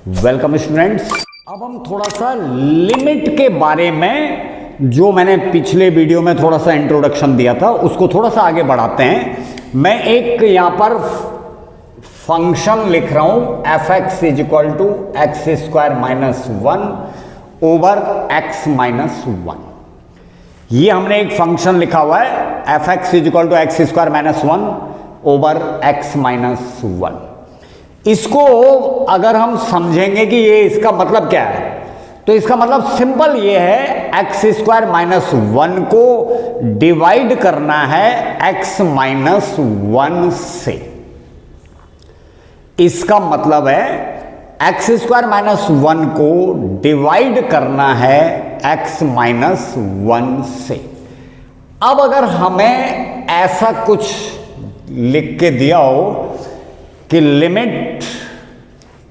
Welcome students. अब हम थोड़ा सा लिमिट के बारे में, जो मैंने पिछले वीडियो में थोड़ा सा इंट्रोडक्शन दिया था, उसको थोड़ा सा आगे बढ़ाते हैं। मैं एक यहां पर फंक्शन लिख रहा हूं, F X is equal to X square minus 1 over X minus 1। ये हमने एक फंक्शन लिखा हुआ है, F X is equal to X square minus 1 over X minus 1। इसको अगर हम समझेंगे कि ये इसका मतलब क्या है, तो इसका मतलब सिंपल ये है, एक्स स्क्वायर माइनस 1 को डिवाइड करना है एक्स माइनस 1 से। इसका मतलब है एक्स स्क्वायर माइनस 1 को डिवाइड करना है एक्स माइनस 1 से। अब अगर हमें ऐसा कुछ लिख के दिया हो कि लिमिट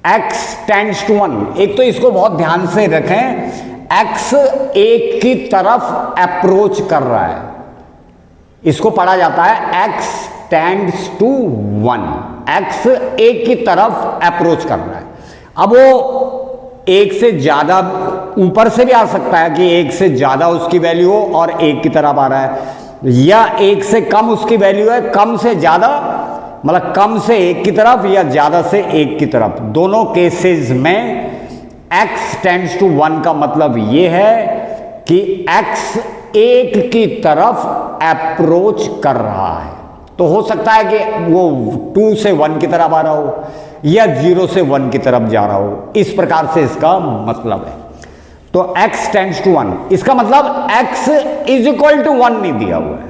x टेंड्स टू 1, एक तो इसको बहुत ध्यान से रखें, x एक की तरफ अप्रोच कर रहा है, इसको पढ़ा जाता है x टेंड्स टू 1। x एक की तरफ अप्रोच कर रहा है। अब वो एक से ज्यादा ऊपर से भी आ सकता है कि एक से ज्यादा उसकी वैल्यू हो और एक की तरफ आ रहा है, या एक से कम उसकी वैल्यू है, कम से ज्यादा मतलब कम से एक की तरफ या ज्यादा से एक की तरफ। दोनों केसेस में x टेंड्स टू 1 का मतलब ये है कि x एक की तरफ अप्रोच कर रहा है। तो हो सकता है कि वो 2 से 1 की तरफ आ रहा हो या 0 से 1 की तरफ जा रहा हो। इस प्रकार से इसका मतलब है। तो x टेंड्स टू 1, इसका मतलब x इज इक्वल टू 1 नहीं दिया हुआ है।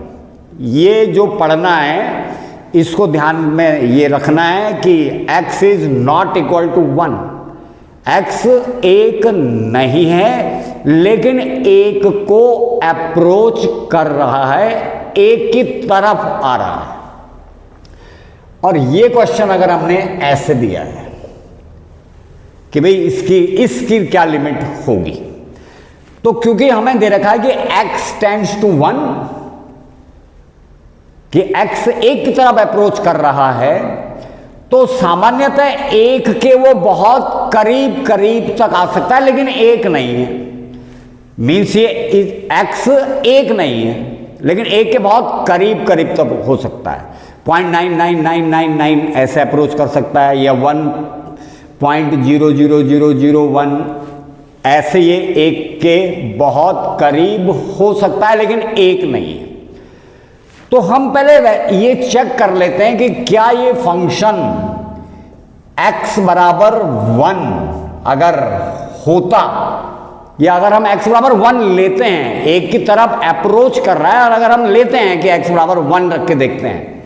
ये जो पढ़ना है, इसको ध्यान में ये रखना है कि x is not equal to 1। x एक नहीं है, लेकिन एक को अप्रोच कर रहा है, एक की तरफ आ रहा है। और ये क्वेश्चन अगर हमने ऐसे दिया है कि भाई इसकी क्या लिमिट होगी, तो क्योंकि हमें दे रखा है कि x टेंड्स टू 1, कि x एक की तरफ अप्रोच कर रहा है, तो सामान्यतः एक के वो बहुत करीब करीब तक आ सकता है, लेकिन एक नहीं है। मीन्स ये x एक नहीं है, लेकिन एक के बहुत करीब करीब तक हो सकता है। 0.99999 ऐसे अप्रोच कर सकता है, या 1.00001 ऐसे ये एक के बहुत करीब हो सकता है, लेकिन एक नहीं है। तो हम पहले ये चेक कर लेते हैं कि क्या ये फंक्शन x बराबर 1 अगर होता, या अगर हम x बराबर 1 लेते हैं, एक की तरफ अप्रोच कर रहा है, और अगर हम लेते हैं कि x बराबर 1 रख के देखते हैं,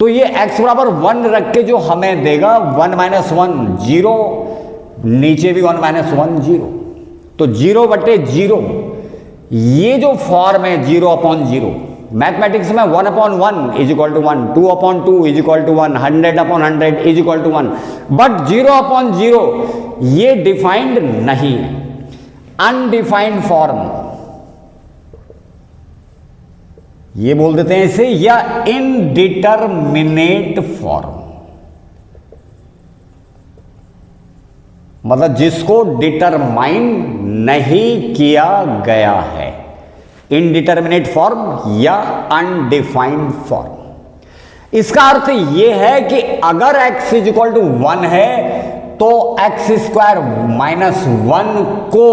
तो ये x बराबर 1 रख के जो हमें देगा 1 माइनस 1 0, नीचे भी 1 माइनस 1 0, तो 0 बटे 0, ये जो फॉर्म है 0 अपॉन 0, मैथमेटिक्स में 1 upon 1 is equal to 1, 2 upon 2 is equal to 1, 100 upon 100 is equal to 1, but 0 upon 0 ये डिफाइंड नहीं है, अनडिफाइंड फॉर्म ये बोल देते हैं इसे, या इनडिटरमिनेट फॉर्म, मतलब जिसको डिटरमाइन नहीं किया गया है, इनडिटरमिनेट फॉर्म या अनडिफाइंड फॉर्म। इसका अर्थ यह है कि अगर x इज इक्वल टू 1 है, तो एक्स स्क्वायर माइनस 1 को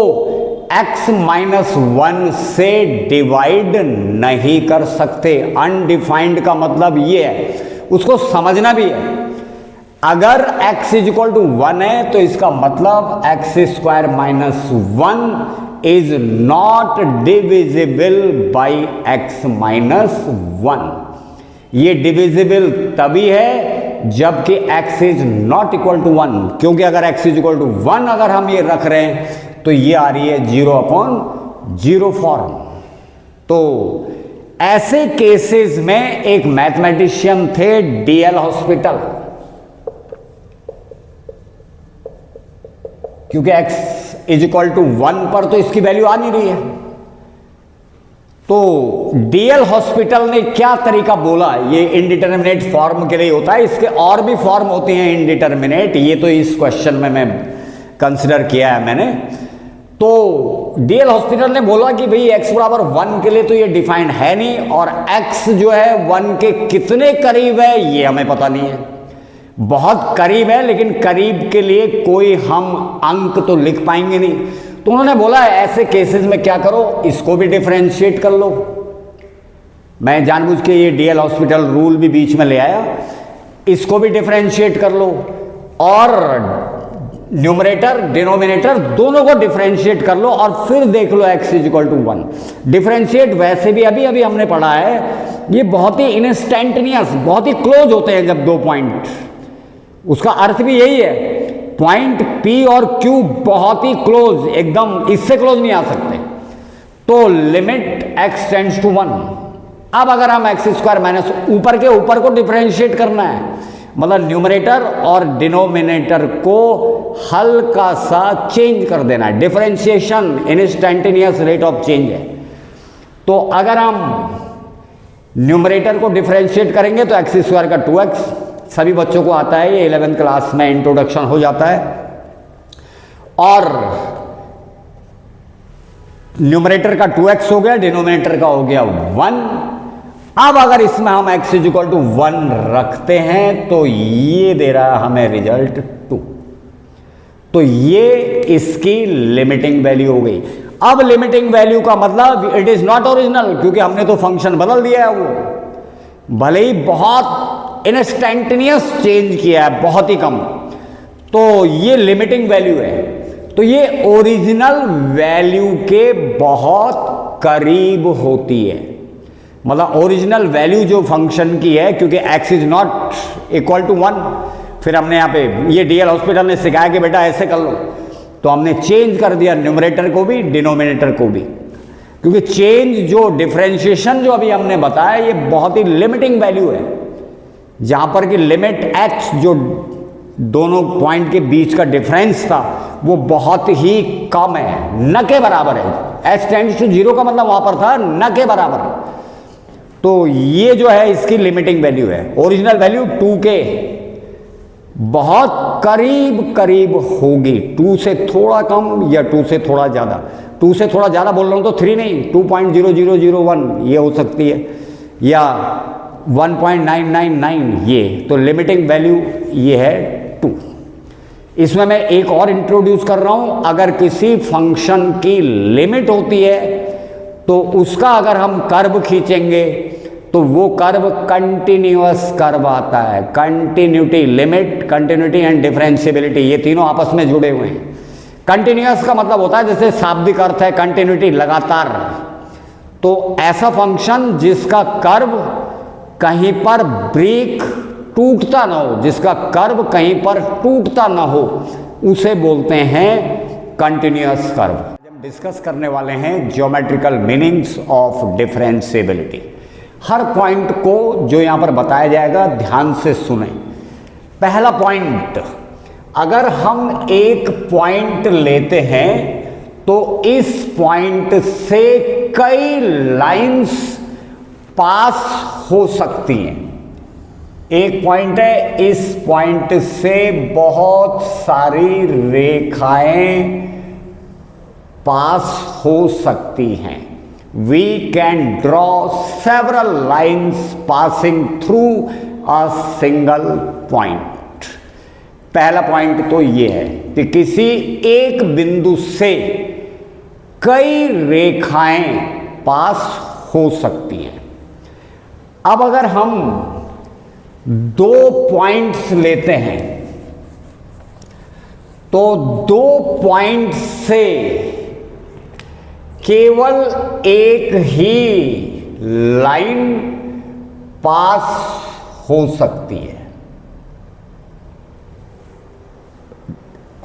x माइनस 1 से डिवाइड नहीं कर सकते। अनडिफाइंड का मतलब ये है, उसको समझना भी है। अगर x इज इक्वल टू 1 है, तो इसका मतलब X square minus 1 is not divisible by X minus 1। ये डिविजिबल तभी है जबकि x is not equal to 1, क्योंकि अगर x इज इक्वल टू 1 अगर हम ये रख रहे हैं, तो ये आ रही है 0 अपॉन 0 फॉर्म। तो ऐसे केसेस में एक मैथमेटिशियन थे डीएल हॉस्पिटल, क्योंकि x इज इक्वल टू 1 पर तो इसकी वैल्यू आ नहीं रही है। तो डीएल हॉस्पिटल ने क्या तरीका बोला, ये इनडिटरमिनेट फॉर्म के लिए होता है, इसके और भी फॉर्म होते हैं इनडिटरमिनेट, ये तो इस क्वेश्चन में मैं कंसिडर किया है मैंने। तो डीएल हॉस्पिटल ने बोला कि भाई x बराबर 1 के लिए तो ये डिफाइंड है नहीं, और x जो है 1 के कितने करीब है ये हमें पता नहीं है। बहुत करीब है लेकिन करीब के लिए कोई हम अंक तो लिख पाएंगे नहीं। तो उन्होंने बोला ऐसे केसेस में क्या करो, इसको भी डिफरेंशिएट कर लो। मैं जानबूझ के ये डीएल हॉस्पिटल रूल भी बीच में ले आया, इसको भी डिफरेंशिएट कर लो और न्यूमरेटर डिनोमिनेटर दोनों को डिफरेंशिएट कर लो और फिर देख लो x इक्वल टू 1। डिफरेंशिएट वैसे भी अभी अभी हमने पढ़ा है, ये बहुत ही इंस्टेंटेनियस, बहुत ही क्लोज होते हैं जब दो पॉइंट, उसका अर्थ भी यही है, पॉइंट P और Q बहुत ही क्लोज, एकदम इससे क्लोज नहीं आ सकते। तो लिमिट x टेंड्स टू 1। अब अगर हम एक्स स्क्वायर माइनस ऊपर के ऊपर को डिफरेंशिएट करना है, मतलब न्यूमरेटर और डिनोमिनेटर को हल्का सा चेंज कर देना है। Differentiation instantaneous rate of change है। तो अगर हम न्यूमरेटर को डिफरेंशिएट करेंगे तो एक्स स्क्वायर का 2x, सभी बच्चों को आता है, ये 11th क्लास में इंट्रोडक्शन हो जाता है। और न्यूमरेटर का 2x हो गया, डिनोमिनेटर का हो गया 1। अब अगर इसमें हम x इक्वल टू 1 रखते हैं तो ये दे रहा है हमें रिजल्ट 2। तो ये इसकी लिमिटिंग वैल्यू हो गई। अब लिमिटिंग वैल्यू का मतलब इट इज नॉट ओरिजिनल, क्योंकि हमने तो फंक्शन बदल दिया है, वो भले ही बहुत इंस्टेंटेनियस चेंज किया है, बहुत ही कम, तो ये लिमिटिंग वैल्यू है। तो ये ओरिजिनल वैल्यू के बहुत करीब होती है, मतलब ओरिजिनल वैल्यू जो फंक्शन की है, क्योंकि x is not equal to 1। फिर हमने यहाँ पे ये डीएल हॉस्पिटल ने सिखाया कि बेटा ऐसे कर लो, तो हमने चेंज कर दिया न्यूमरेटर को भी डिनोमिनेटर को भी, क्योंकि चेंज जो डिफरेंशिएशन जो अभी हमने बताया ये बहुत ही लिमिटिंग वैल्यू है, जहाँ पर कि लिमिट x जो दोनों पॉइंट के बीच का डिफरेंस था वो बहुत ही कम है, न के बराबर है। x टेंड्स टू 0 का मतलब वहाँ पर था न के बराबर। तो ये जो है इसकी लिमिटिंग वैल्यू है। ओरिजिनल वैल्यू 2 के बहुत करीब करीब होगी, 2 से थोड़ा कम या 2 से थोड़ा ज़्यादा। 2 से थोड़ा ज़्यादा बोल रहा हूँ तो 3 नहीं, 2.0001 ये हो सकती है, या 1.999 ये। तो लिमिटिंग वैल्यू ये है 2। इसमें मैं एक और इंट्रोड्यूस कर रहा हूँ, अगर किसी फंक्शन की लिमिट होती है तो उसका अगर हम कर्व खींचेंगे तो वो कर्व कंटिन्यूअस कर्व आता है। Continuity, limit, continuity and differentiability, ये तीनों आपस में जुड़े हुए हैं। कंटिन्यूअस का मतलब होता है, जैसे शाब्दिक अर्थ है कंटिन्यूटी, लगातार। तो ऐसा फंक्शन जिसका कर्व कहीं पर ब्रेक टूटता ना हो, जिसका कर्व कहीं पर टूटता ना हो, उसे बोलते हैं कंटिन्यूअस कर्व। हम डिस्कस करने वाले हैं geometrical meanings of differentiability. Her point को जो यहां पर बताया जाएगा ध्यान से सुने। पहला पॉइंट, अगर हम एक पॉइंट लेते हैं तो इस पॉइंट से कई लाइंस पास हो सकती हैं। एक पॉइंट है, इस पॉइंट से बहुत सारी रेखाएं पास हो सकती हैं। We can draw several lines passing through a single point। पहला पॉइंट तो ये है कि किसी एक बिंदु से कई रेखाएं पास हो सकती हैं। अब अगर हम 2 पॉइंट्स लेते हैं तो 2 पॉइंट से केवल एक ही लाइन पास हो सकती है।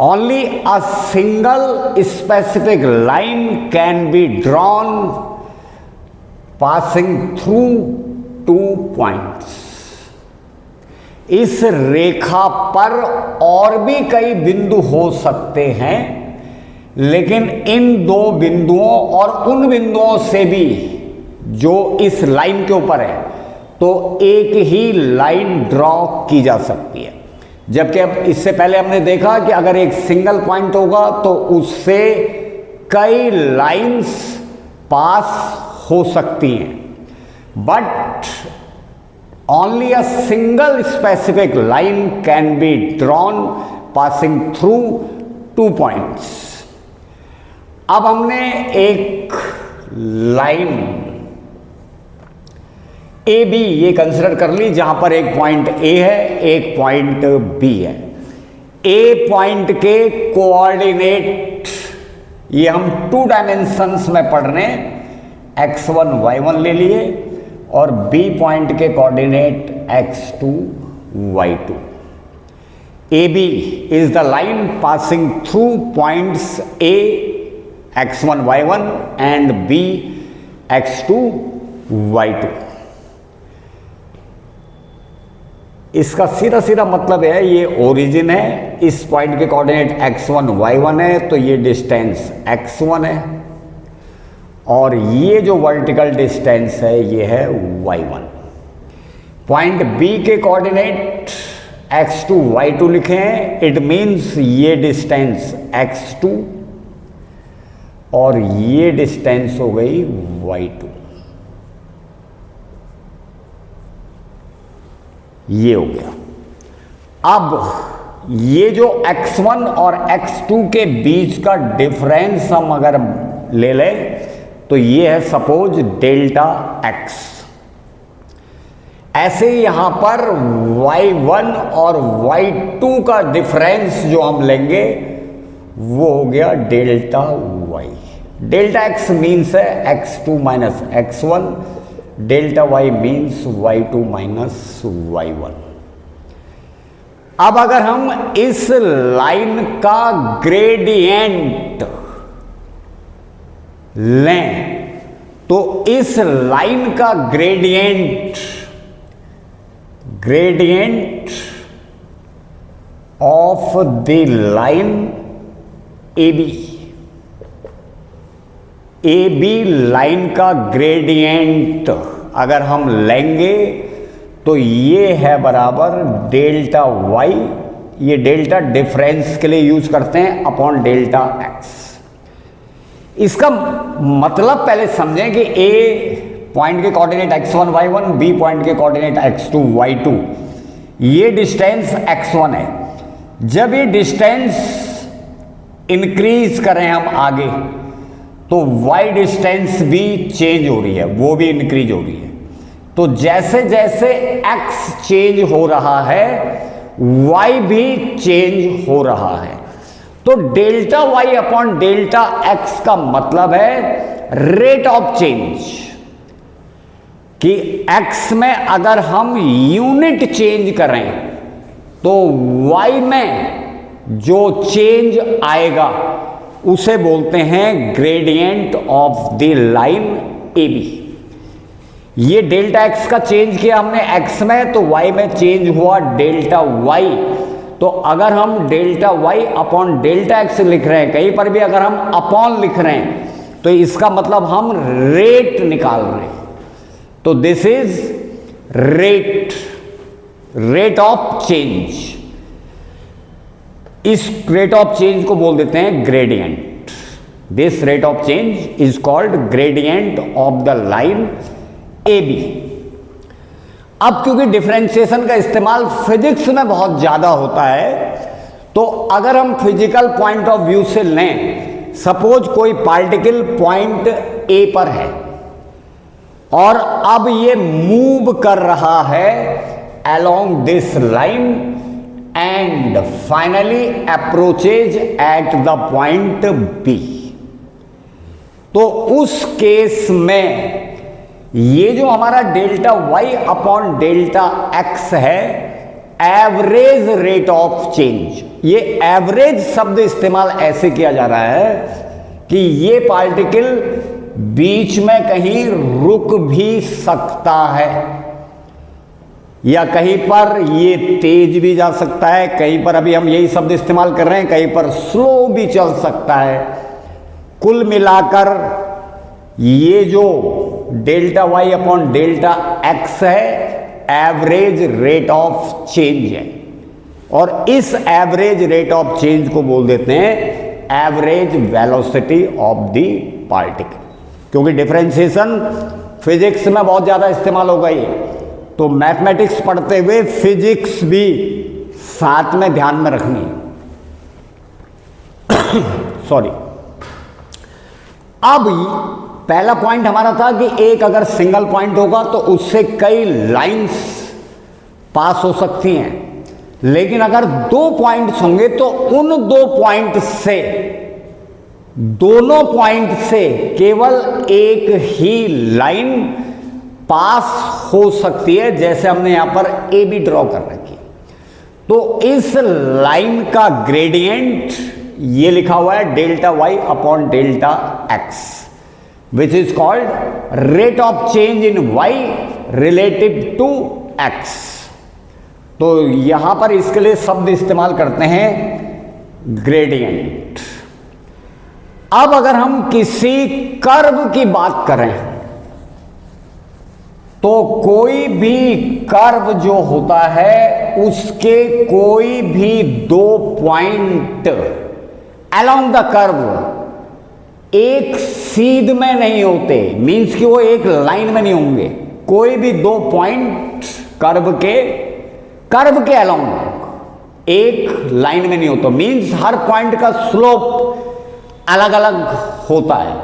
Only a single specific line can be drawn passing through 2 points. इस रेखा पर और भी कई बिंदु हो सकते हैं, लेकिन इन 2 बिंदुओं और उन बिंदुओं से भी जो इस लाइन के ऊपर है, तो एक ही लाइन ड्रॉ की जा सकती है। जबकि अब इससे पहले हमने देखा कि अगर एक सिंगल पॉइंट होगा तो उससे कई लाइंस पास हो सकती हैं, but only a single specific line can be drawn passing through 2 points. अब हमने एक लाइन ए बी ये कंसिडर कर ली, जहां पर एक पॉइंट ए है, एक पॉइंट बी है। ए पॉइंट के कोऑर्डिनेट ये हम 2 डायमेंशंस में पढ़ रहे हैं, x1 y1 ले लिए, और बी पॉइंट के coordinate x2 y2। A B is the line passing through points A x1 y1 and B x2 y2। इसका सीधा सीधा मतलब है ये ओरिजिन है, इस पॉइंट के कोऑर्डिनेट x1 y1 है, तो ये डिस्टेंस x1 है, और ये जो वर्टिकल डिस्टेंस है ये है y1। पॉइंट बी के कोऑर्डिनेट x2 y2 लिखे हैं, इट मीन्स ये डिस्टेंस x2 और ये डिस्टेंस हो गई y2। ये हो गया। अब ये जो x1 और x2 के बीच का डिफरेंस हम अगर ले लें तो ये है सपोज डेल्टा x। ऐसे ही यहां पर y1 और y2 का डिफरेंस जो हम लेंगे वो हो गया delta y। Delta x means है x2 minus x1, delta y means y2 minus y1। अब अगर हम इस लाइन का ग्रेडियंट लें तो इस लाइन का gradient of the line A B line का ग्रेडियंट अगर हम लेंगे तो ये है बराबर डेल्टा y, ये डेल्टा डिफरेंस के लिए यूज करते हैं, अपॉन डेल्टा x। इसका मतलब पहले समझें कि ए पॉइंट के coordinate x1 y1, B point के कोऑर्डिनेट x2 y2, ये डिस्टेंस x1 है। जब ये डिस्टेंस इंक्रीज करें हम आगे तो y डिस्टेंस भी चेंज हो रही है, वो भी इंक्रीज हो रही है। तो जैसे जैसे x चेंज हो रहा है y भी चेंज हो रहा है। तो delta y upon delta x का मतलब है रेट ऑफ चेंज, कि x में अगर हम यूनिट चेंज करें तो y में जो चेंज आएगा उसे बोलते हैं gradient of the line A B. ये डेल्टा x का चेंज किया हमने x में, तो y में चेंज हुआ डेल्टा y। तो अगर हम delta y upon delta x लिख रहे हैं, कहीं पर भी अगर हम अपॉन लिख रहे हैं तो इसका मतलब हम रेट निकाल रहे हैं। तो this is rate of change. इस रेट ऑफ चेंज को बोल देते हैं gradient. This rate of change is called gradient of the line A B. अब क्योंकि डिफरेंशिएशन का इस्तेमाल फिजिक्स में बहुत ज्यादा होता है, तो अगर हम फिजिकल पॉइंट ऑफ व्यू से लें, सपोज कोई पार्टिकल पॉइंट ए पर है और अब ये मूव कर रहा है along this line and finally approaches at the point B. तो उस केस में ये जो हमारा delta y upon delta x है, एवरेज रेट ऑफ चेंज। ये एवरेज शब्द इस्तेमाल ऐसे किया जा रहा है कि ये पार्टिकल बीच में कहीं रुक भी सकता है, या कहीं पर ये तेज भी जा सकता है, कहीं पर अभी हम यही शब्द इस्तेमाल कर रहे हैं, कहीं पर स्लो भी चल सकता है। कुल मिलाकर ये जो delta y upon delta x है, एवरेज रेट ऑफ चेंज है। और इस एवरेज रेट ऑफ चेंज को बोल देते हैं average velocity of the particle. क्योंकि डिफरेंशिएशन फिजिक्स में बहुत ज़्यादा इस्तेमाल होगा ये, तो मैथमेटिक्स पढ़ते हुए फिजिक्स भी साथ में ध्यान में रखनी है। सॉरी। अब पहला पॉइंट हमारा था कि एक अगर सिंगल पॉइंट होगा तो उससे कई लाइंस पास हो सकती हैं, लेकिन अगर दो पॉइंट्स होंगे तो उन दो पॉइंट से, दोनों पॉइंट से केवल एक ही लाइन पास हो सकती है, जैसे हमने यहां पर ए बी ड्रॉ कर रखी। तो इस लाइन का ग्रेडियंट ये लिखा हुआ है delta Y upon delta X, which is called rate of change in Y relative to X. तो यहां पर इसके लिए शब्द इस्तेमाल करते हैं ग्रेडियंट। अब अगर हम किसी कर्व की बात करें तो कोई भी कर्व जो होता है उसके कोई भी दो पॉइंट अलोंग द कर्व एक सीध में नहीं होते, मींस कि वो एक लाइन में नहीं होंगे। कोई भी दो पॉइंट कर्व के अलोंग एक लाइन में नहीं होता, मींस हर पॉइंट का स्लोप अलग अलग होता है।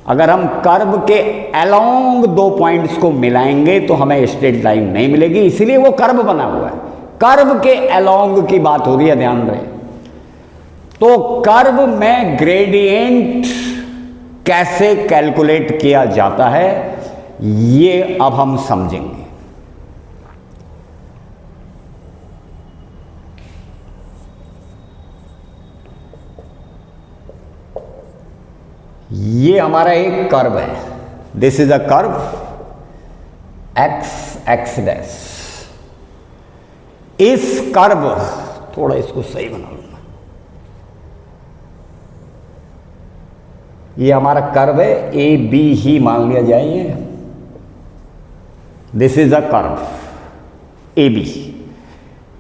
अगर हम कर्व के अलोंग दो पॉइंट्स को मिलाएंगे तो हमें स्ट्रेट लाइन नहीं मिलेगी, इसलिए वो कर्व बना हुआ है। कर्व के अलोंग की बात हो रही है, ध्यान रहे। तो कर्व में ग्रेडियंट कैसे कैलकुलेट किया जाता है ये अब हम समझेंगे। ये हमारा एक कर्व है, this is a curve x dash. इस कर्व, थोड़ा इसको सही बना लूंगा, ये हमारा कर्व है, ए बी ही मान लिया जाए। This is a curve A B.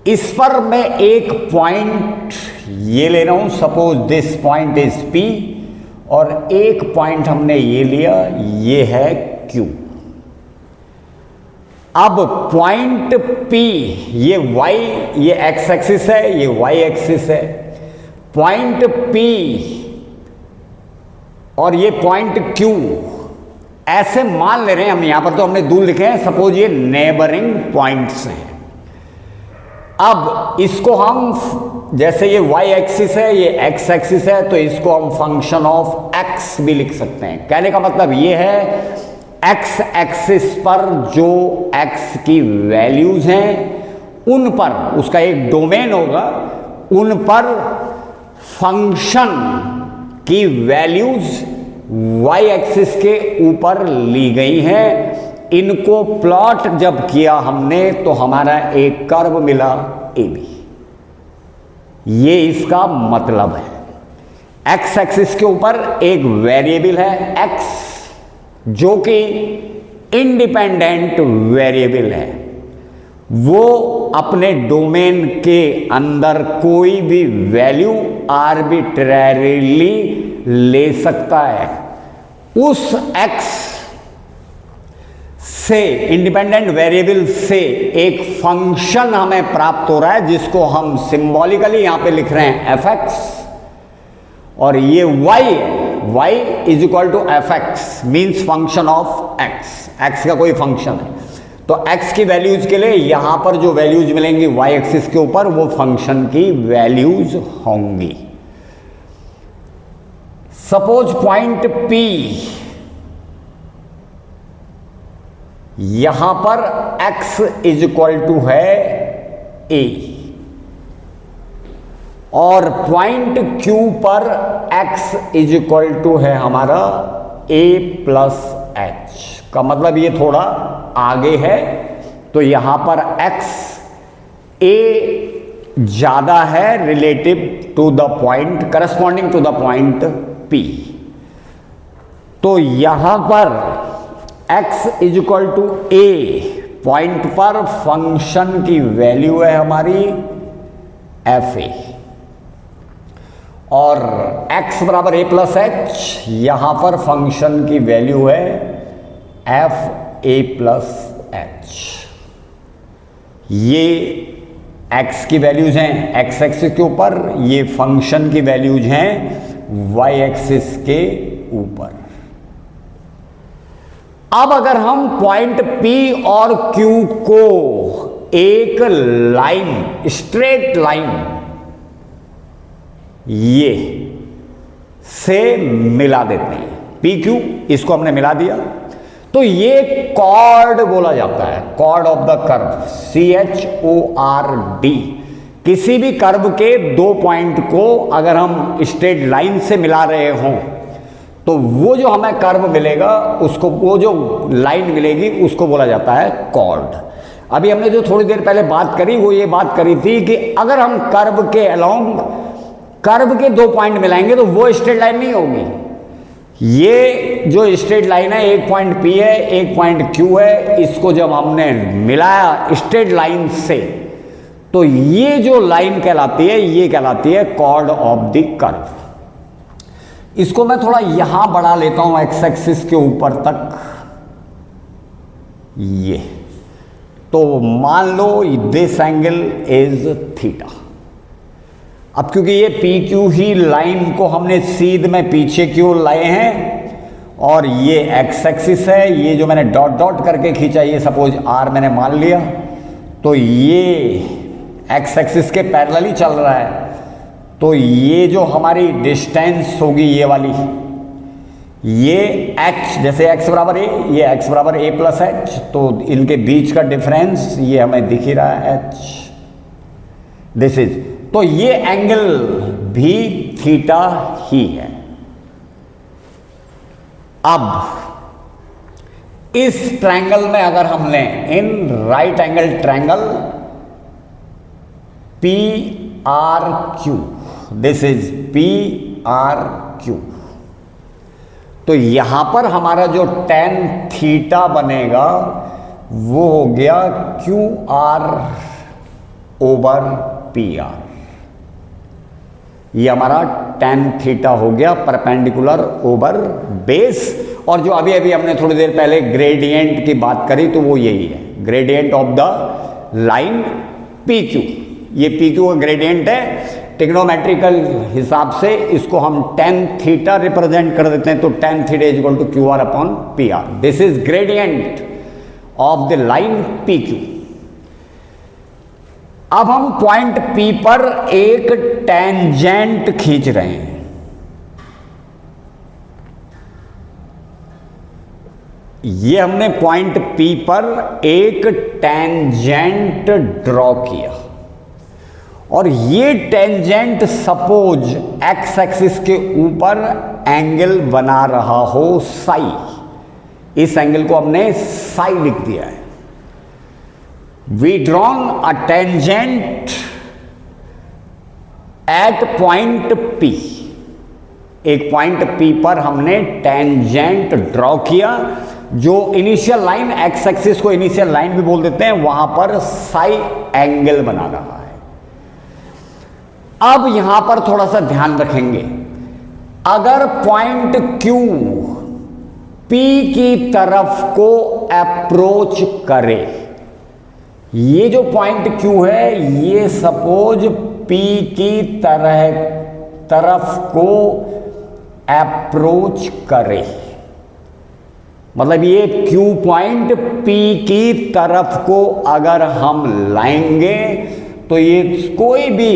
इस पर मैं एक पॉइंट ये ले रहा हूं, suppose this point is P, और एक पॉइंट हमने ये लिया, ये है Q। अब पॉइंट P, ये Y, ये X एक्सिस है, ये Y एक्सिस है। पॉइंट P और ये पॉइंट Q ऐसे मान ले रहे हैं हम, यहां पर तो हमने दूर लिखे हैं, सपोज ये नेबरिंग पॉइंट्स हैं। अब इसको हम, जैसे ये y एक्सिस है, ये x एक्सिस है, तो इसको हम फंक्शन ऑफ x भी लिख सकते हैं। कहने का मतलब ये है x एक्सिस पर जो x की वैल्यूज हैं उन पर, उसका एक डोमेन होगा, उन पर फंक्शन की वैल्यूज y एक्सिस के ऊपर ली गई हैं। इनको प्लॉट जब किया हमने तो हमारा एक कर्व मिला ए बी। ये इसका मतलब है। एक्स एक्सिस के ऊपर एक वेरिएबल है x, जो कि इंडिपेंडेंट वेरिएबल है। वो अपने डोमेन के अंदर कोई भी वैल्यू आर्बिट्ररीली ले सकता है। उस x से, इंडिपेंडेंट वेरिएबल से एक फंक्शन हमें प्राप्त हो रहा है, जिसको हम सिंबॉलिकली यहां पे लिख रहे हैं एफ एक्स, और ये y है, y is equal to f x, means function of x। x का कोई फंक्शन है, तो x की वैल्यूज के लिए यहां पर जो वैल्यूज मिलेंगी y एक्सिस के ऊपर, वो फंक्शन की वैल्यूज होंगी। सपोज पॉइंट P, यहां पर x इज इक्वल टू है a, और पॉइंट Q पर x इज इक्वल टू है हमारा a प्लस h। का मतलब ये थोड़ा आगे है, तो यहां पर x a ज्यादा है relative to the point, corresponding to the point P। तो यहां पर x is equal to a, point पर फंक्शन की वैल्यू है हमारी एफ ए, और x बराबर ए प्लस एच, यहां पर फंक्शन की वैल्यू है एफ ए प्लस एच। ये x की वैल्यूज हैं x एक्सिस के ऊपर, ये फंक्शन की वैल्यूज हैं y एक्सिस के ऊपर। अब अगर हम पॉइंट P और Q को एक लाइन, स्ट्रेट लाइन ये से मिला देते हैं, PQ इसको हमने मिला दिया तो ये कॉर्ड बोला जाता है, chord of the curve, CHORD। किसी भी कर्व के दो पॉइंट को अगर हम स्ट्रेट लाइन से मिला रहे हों तो वो जो हमें कर्व मिलेगा उसको, वो जो लाइन मिलेगी उसको बोला जाता है कॉर्ड। अभी हमने जो थोड़ी देर पहले बात करी वो ये बात करी थी कि अगर हम कर्व के अलोंग कर्व के दो पॉइंट मिलाएंगे तो वो स्ट्रेट लाइन नहीं होगी। ये जो स्ट्रेट लाइन है, एक पॉइंट P है, एक पॉइंट Q है, इसको जब हमने मिलाया स्ट्रेट लाइन से तो ये जो लाइन कहलाती है ये कहलाती है कॉर्ड ऑफ द कर्व। इसको मैं थोड़ा यहां बढ़ा लेता हूं एक्स एक्सिस के ऊपर तक, ये तो मान लो दिस एंगल इज थीटा। अब क्योंकि ये पी क्यू ही लाइन को हमने सीध में पीछे की ओर लाए हैं और ये एक्स एक्सिस है, ये जो मैंने डॉट डॉट करके खींचा ये सपोज आर मैंने मान लिया, तो ये एक्स एक्सिस के पैरेलल ही चल रहा है। तो ये जो हमारी डिस्टेंस होगी ये वाली, ये h जैसे x बराबर a, ये x बराबर a प्लस एच, तो इनके बीच का डिफरेंस ये हमें दिख ही रहा है h, दिस इज, तो ये एंगल भी थीटा ही है। अब इस ट्रायंगल में अगर हम लें in right angle triangle PRQ, this is PRQ, तो यहां पर हमारा जो tan थीटा बनेगा वो हो गया QR ओवर PR। ये हमारा tan थीटा हो गया परपेंडिकुलर ओवर बेस। और जो अभी अभी हमने थोड़ी देर पहले ग्रेडियंट की बात करी तो वो यही है, gradient of the line PQ। ये PQ का ग्रेडियंट है, टिग्नोमेट्रिकल हिसाब से इसको हम tan थीटा रिप्रेजेंट कर देते हैं, तो tan theta is equal to QR upon PR। This is gradient of the line PQ। अब हम पॉइंट P पर एक टेंजेंट खींच रहे हैं। ये हमने पॉइंट P पर एक टेंजेंट ड्रॉ किया और ये टेंजेंट सपोज एक्स एक्सिस के ऊपर एंगल बना रहा हो साई, इस एंगल को हमने साई लिख दिया है। We drawn a tangent at point P, एक पॉइंट P पर हमने टेंजेंट ड्रॉ किया, जो इनिशियल लाइन एक्स एक्सिस को इनिशियल लाइन भी बोल देते हैं, वहां पर साई एंगल बना रहा है। अब यहां पर थोड़ा सा ध्यान रखेंगे, अगर पॉइंट Q P की तरफ को अप्रोच करे, ये जो पॉइंट Q है ये सपोज P की तरफ को अप्रोच करे, मतलब ये Q पॉइंट P की तरफ को अगर हम लाएंगे तो ये कोई भी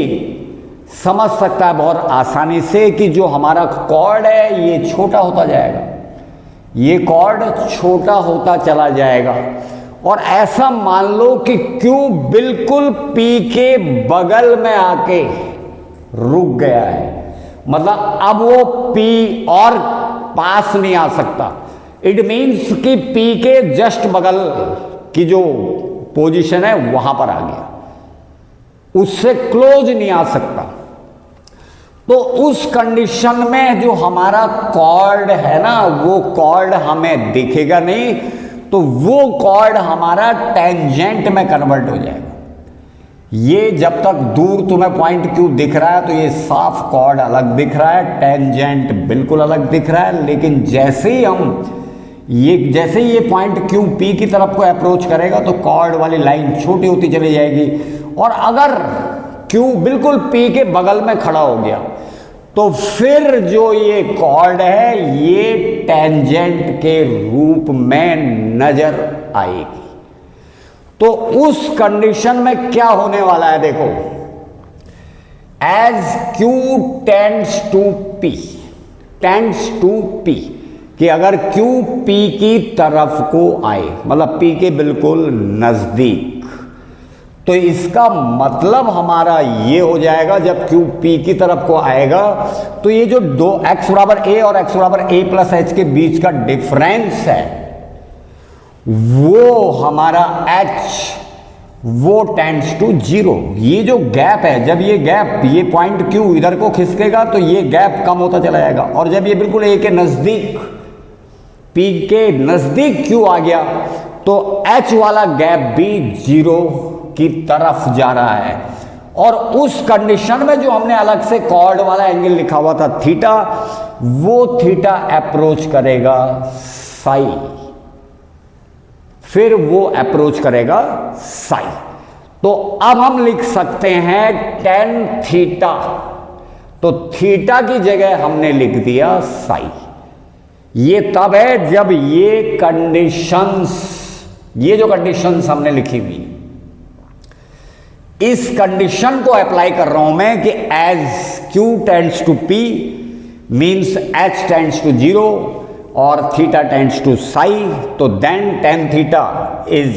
समझ सकता है बहुत आसानी से कि जो हमारा कॉर्ड है ये छोटा होता जाएगा, ये कॉर्ड छोटा होता चला जाएगा। और ऐसा मान लो कि Q बिल्कुल P के बगल में आके रुक गया है, मतलब अब वो P और पास नहीं आ सकता। इट मीन्स कि P के जस्ट बगल की जो पोजीशन है वहां पर आ गया, उससे क्लोज नहीं आ सकता। तो उस कंडीशन में जो हमारा कॉर्ड है ना, वो कॉर्ड हमें दिखेगा नहीं, तो वो कॉर्ड हमारा टेंजेंट में कन्वर्ट हो जाएगा। ये जब तक दूर तुम्हें पॉइंट क्यू दिख रहा है तो ये साफ कॉर्ड अलग दिख रहा है, टेंजेंट बिल्कुल अलग दिख रहा है, लेकिन जैसे ही ये पॉइंट क्यू पी की तरफ को अप्रोच करेगा तो कॉर्ड वाली लाइन छोटी होती चली जाएगी, और अगर क्यू बिल्कुल पी के बगल में खड़ा हो गया तो फिर जो ये कॉर्ड है ये टेंजेंट के रूप में नजर आएगी। तो उस कंडीशन में क्या होने वाला है, देखो, as Q tends to P, कि अगर क्यू पी की तरफ को आए, मतलब पी के बिल्कुल नजदीक, तो इसका मतलब हमारा ये हो जाएगा, जब क्यू पी की तरफ को आएगा तो ये जो दो x बराबर a और x बराबर a प्लस h के बीच का डिफरेंस है वो हमारा h वो टेंड्स टू 0। ये जो गैप है, जब ये पॉइंट q इधर को खिसकेगा तो ये गैप कम होता चला जाएगा, और जब ये बिल्कुल a के नजदीक, p के नजदीक q आ गया तो h वाला गैप भी 0 की तरफ जा रहा है। और उस कंडीशन में जो हमने अलग से कॉर्ड वाला एंगल लिखा हुआ था थीटा, वो थीटा अप्रोच करेगा साई, फिर वो अप्रोच करेगा साई। तो अब हम लिख सकते हैं टेन थीटा, तो थीटा की जगह हमने लिख दिया साई। ये तब है जब ये जो कंडीशंस हमने लिखी हुई, इस कंडीशन को अप्लाई कर रहा हूं मैं कि as Q tends to P means H tends to 0 और थीटा टेंड्स टू साई, तो then tan theta is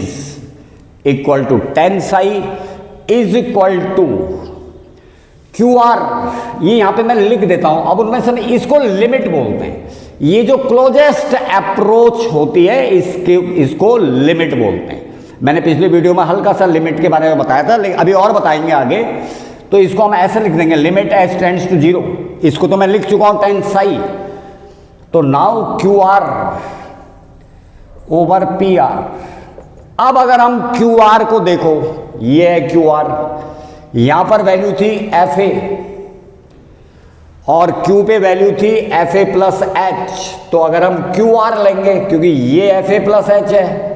equal to tan psi is equal to QR। ये यहां पे मैं लिख देता हूं, अब उनमें से इसको लिमिट बोलते हैं, ये जो क्लोजेस्ट अप्रोच होती है इसको लिमिट बोलते हैं। मैंने पिछले वीडियो में हल्का सा लिमिट के बारे में बताया था, लेकिन अभी और बताएंगे आगे। तो इसको हम ऐसे लिख देंगे, लिमिट एच टेंड्स टू 0, इसको तो मैं लिख चुका हूं टेन साई। तो नाउ QR ओवर PR। अब अगर हम QR को देखो, ये है QR, यहां पर वैल्यू थी FA और Q पे वैल्यू थी FA प्लस H। तो अगर हम QR लेंगे, क्योंकि ये FA प्लस H है,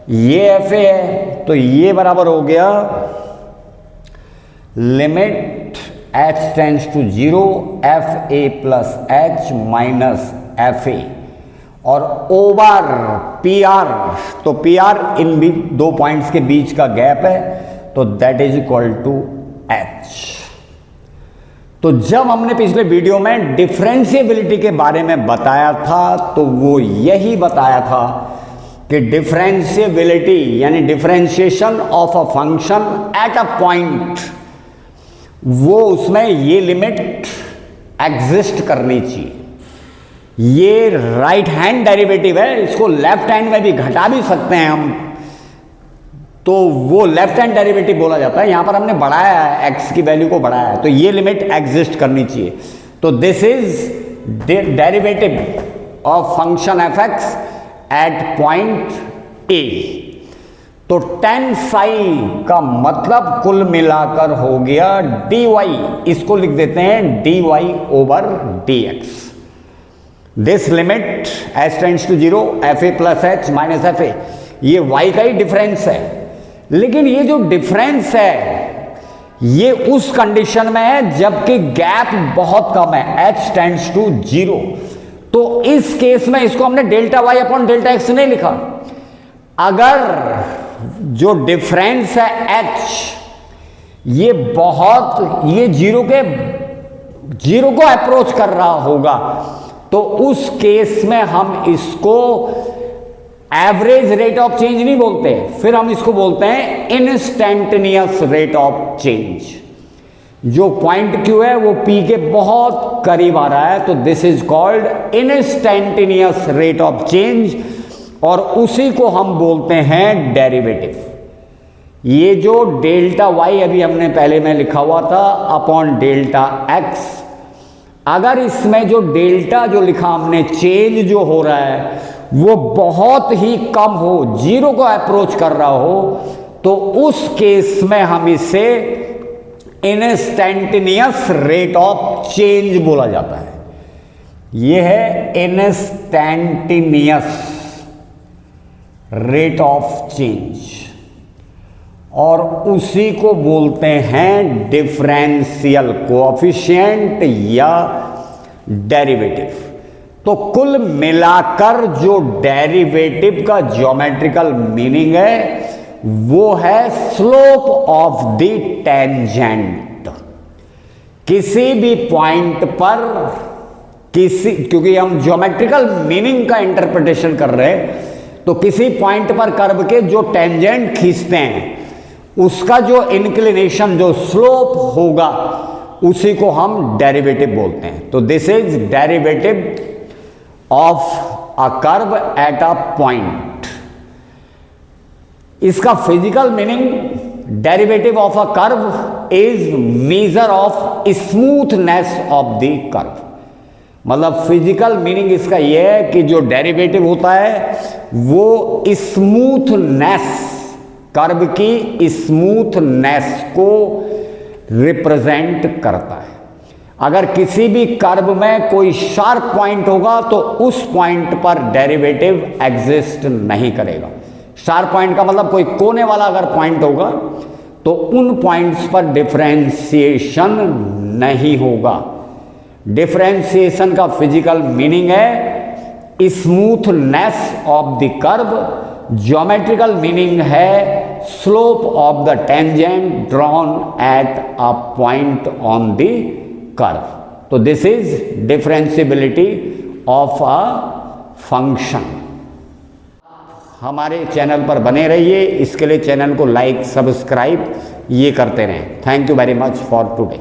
ये FA है, तो ये बराबर हो गया limit H tends to 0 FA plus H minus FA और ओवर PR। तो PR इन भी दो पॉइंट्स के बीच का गैप है, तो that is equal to H। तो जब हमने पिछले वीडियो में डिफरेंशिएबिलिटी के बारे में बताया था तो वो यही बताया था कि डिफरेंशिएबिलिटी यानी differentiation of a function at a point, वो उसमें ये लिमिट एग्जिस्ट करनी चाहिए। ये राइट हैंड डेरिवेटिव है, इसको लेफ्ट हैंड में भी घटा भी सकते हैं हम, तो वो लेफ्ट हैंड डेरिवेटिव बोला जाता है। यहां पर हमने बढ़ाया है, एक्स की वैल्यू को बढ़ाया है, तो ये लिमिट एग्जिस्ट करनी चाहिए। तो this is derivative of function f x at point a. तो टेन साई का मतलब कुल मिलाकर हो गया dy, इसको लिख देते हैं dy over dx। This limit h tends to 0 fa plus h minus fa, ये y का ही डिफरेंस है। लेकिन ये जो डिफरेंस है ये उस कंडीशन में है जबकि गैप बहुत कम है, h टेंड्स टू 0। तो इस केस में इसको हमने delta Y upon delta x नहीं लिखा। अगर जो डिफरेंस है h ये जीरो को अप्रोच कर रहा होगा, तो उस केस में हम इसको एवरेज रेट ऑफ चेंज नहीं बोलते, फिर हम इसको बोलते हैं इंस्टेंटेनियस रेट ऑफ चेंज। जो पॉइंट Q है वो P के बहुत करीब आ रहा है, तो this is called instantaneous rate of change, और उसी को हम बोलते हैं डेरिवेटिव। ये जो डेल्टा y अभी हमने पहले में लिखा हुआ था अपॉन डेल्टा x, अगर इसमें जो डेल्टा जो लिखा हमने चेंज जो हो रहा है वो बहुत ही कम हो, जीरो को अप्रोच कर रहा हो, तो उस केस में हम इसे इंस्टैंटेनियस रेट ऑफ चेंज बोला जाता है। यह है इंस्टैंटेनियस रेट ऑफ चेंज, और उसी को बोलते हैं डिफरेंशियल कोएफिशिएंट या डेरिवेटिव। तो कुल मिलाकर जो डेरिवेटिव का ज्योमेट्रिकल मीनिंग है वो है स्लोप ऑफ द टेंजेंट। किसी भी पॉइंट पर क्योंकि हम ज्योमेट्रिकल मीनिंग का इंटरप्रिटेशन कर रहे हैं, तो किसी पॉइंट पर कर्व के जो टेंजेंट खींचते हैं उसका जो इंक्लिनेशन, जो स्लोप होगा, उसी को हम डेरिवेटिव बोलते हैं। तो this is derivative of a curve at a point. इसका physical meaning, derivative of a curve is measure of smoothness of the curve. मतलब फिजिकल मीनिंग इसका यह है कि जो डेरिवेटिव होता है वो स्मूथनेस, कर्व की स्मूथनेस को रिप्रेजेंट करता है। अगर किसी भी कर्व में कोई शार्प पॉइंट होगा तो उस पॉइंट पर डेरिवेटिव एग्जिस्ट नहीं करेगा। शार्प पॉइंट का मतलब कोई कोने वाला अगर पॉइंट होगा तो उन पॉइंट्स पर डिफरेंशिएशन नहीं होगा। डिफरेंशिएशन का फिजिकल मीनिंग है smoothness of the curve, geometrical meaning है slope of the tangent drawn at a point on the curve. तो this is differentiability of a function. हमारे चैनल पर बने रहिए, इसके लिए चैनल को लाइक, सब्सक्राइब ये करते रहें। Thank you very much for today.